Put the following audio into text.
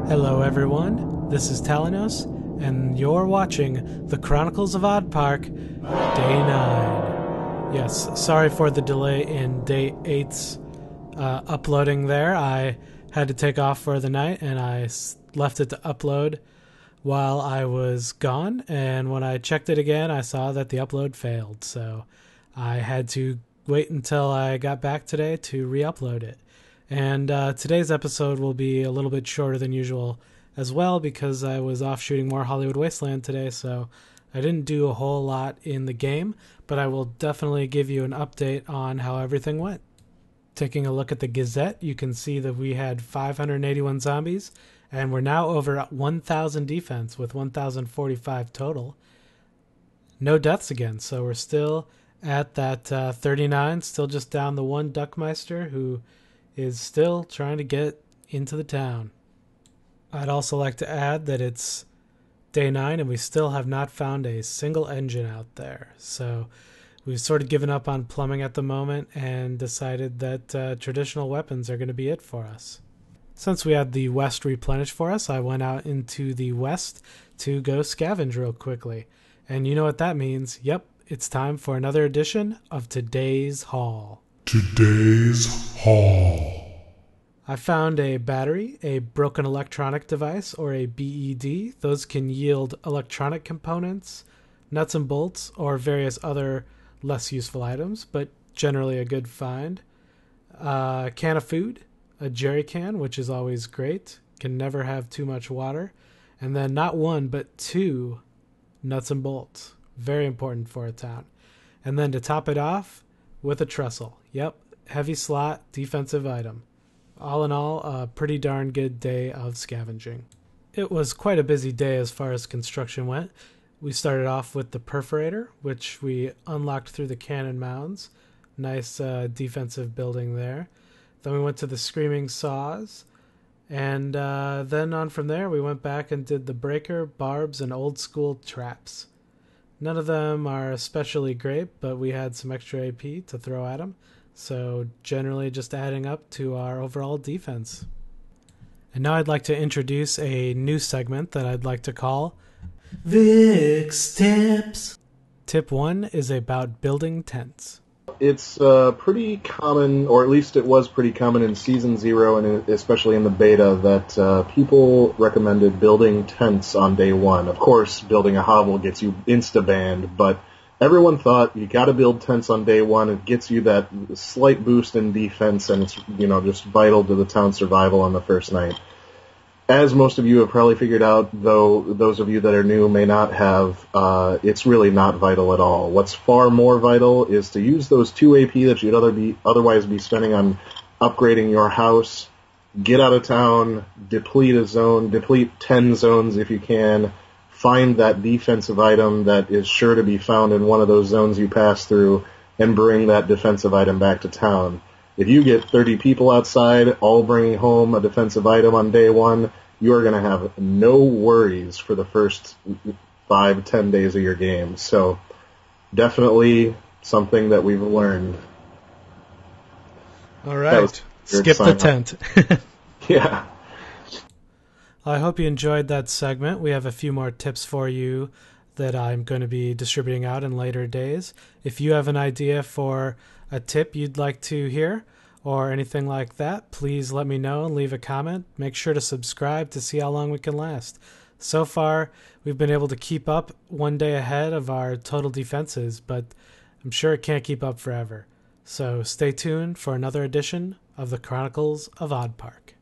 Hello everyone, this is Talanos, and you're watching The Chronicles of Odd Park, Day 9. Yes, sorry for the delay in Day 8's uploading there. I had to take off for the night, and I left it to upload while I was gone, and when I checked it again, I saw that the upload failed, so I had to wait until I got back today to re-upload it. And today's episode will be a little bit shorter than usual as well because I was off shooting more Hollywood Wasteland today, so I didn't do a whole lot in the game, but I will definitely give you an update on how everything went. Taking a look at the Gazette, you can see that we had 581 zombies, and we're now over at 1,000 defense with 1,045 total. No deaths again, so we're still at that 39, still just down the one Duckmeister who is still trying to get into the town. I'd also like to add that it's Day 9 and we still have not found a single engine out there. So we've sort of given up on plumbing at the moment and decided that traditional weapons are going to be it for us. Since we had the west replenished for us, I went out into the west to go scavenge real quickly. And you know what that means. Yep, it's time for another edition of Today's Haul. Today's Haul. I found a battery, a broken electronic device, or a BED. Those can yield electronic components, nuts and bolts, or various other less useful items, but generally a good find. A can of food, a jerry can, which is always great, can never have too much water, and then not one, but two nuts and bolts. Very important for a town. And then to top it off, with a trestle. Yep, heavy slot, defensive item. All in all, a pretty darn good day of scavenging. It was quite a busy day as far as construction went. We started off with the perforator, which we unlocked through the cannon mounds. Nice defensive building there. Then we went to the screaming saws. And then on from there, we went back and did the breaker, barbs, and old school traps. None of them are especially great, but we had some extra AP to throw at them, so generally just adding up to our overall defense. And now I'd like to introduce a new segment that I'd like to call Vic's Tips. Tip 1 is about building tents. It's pretty common, or at least it was pretty common in Season 0, and especially in the beta, that people recommended building tents on day 1. Of course, building a hovel gets you insta-banned, but everyone thought you gotta build tents on day 1. It gets you that slight boost in defense, and it's, just vital to the town's survival on the first night. As most of you have probably figured out, though those of you that are new may not have, it's really not vital at all. What's far more vital is to use those 2 AP that you'd otherwise be spending on upgrading your house, get out of town, deplete a zone, deplete 10 zones if you can, find that defensive item that is sure to be found in one of those zones you pass through, and bring that defensive item back to town. If you get 30 people outside, all bringing home a defensive item on day 1, you are going to have no worries for the first 5-10 days of your game. So definitely something that we've learned. All right. Skip the tent. Yeah. I hope you enjoyed that segment. We have a few more tips for you that I'm going to be distributing out in later days. If you have an idea for a tip you'd like to hear or anything like that, please let me know and leave a comment. Make sure to subscribe to see how long we can last. So far, we've been able to keep up one day ahead of our total defenses, but I'm sure it can't keep up forever. So stay tuned for another edition of the Chronicles of Odd Park.